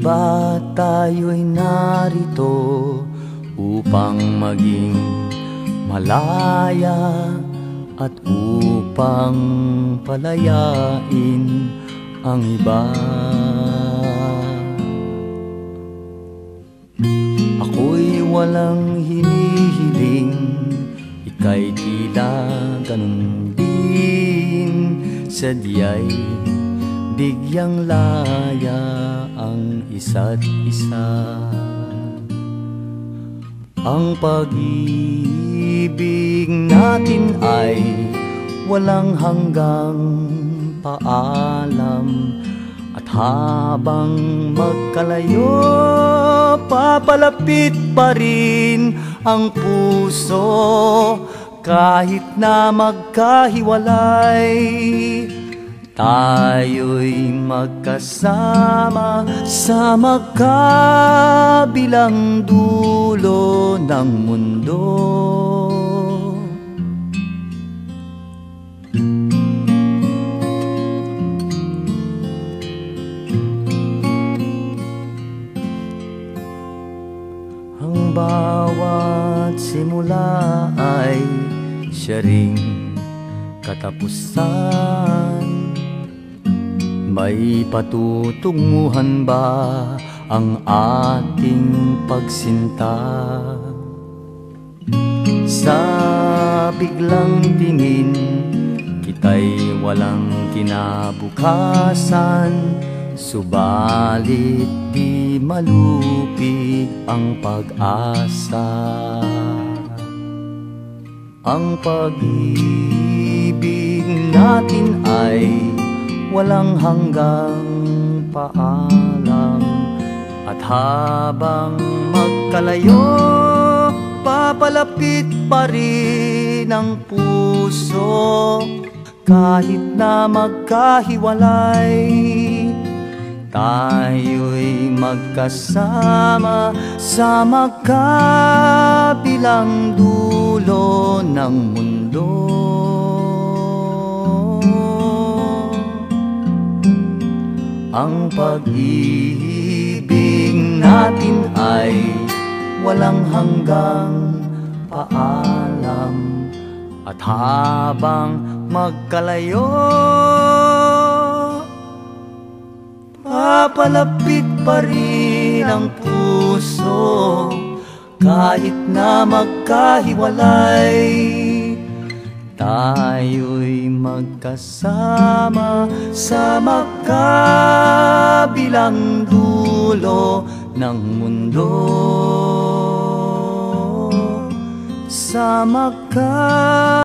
ba tayo'y narito upang maging malaya at upang palayain ang iba? Ako'y walang hinihiling, ika'y tila ganun din. Sadya'y bigyang laya ang isa't isa. Ang pag-ibig natin ay walang hanggang paalam, at habang magkalayo, papalapit pa rin ang puso. Kahit na magkahiwalay, tayo'y magkasama sa magkabilang dulo ng mundo. Ang bawat simula ay siya ring katapusan. May patutunguhan ba ang ating pagsinta? Sa biglang tingin, kita'y walang kinabukasan. Subalit di malupig ang pag-asa. Ang pag-ibig natin ay walang hanggang paalam, at habang magkalayo, papalapit pa rin ang puso. Kahit na magkahiwalay, tayo'y magkasama sa magkabilang dulo ng mundo. Ang pag-ibig natin ay walang hanggang paalam, at habang magkalayo, papalapit pa rin ang puso. Kahit na magkahiwalay, tayo'y magkasama sa magkabilang dulo ng mundo. Sa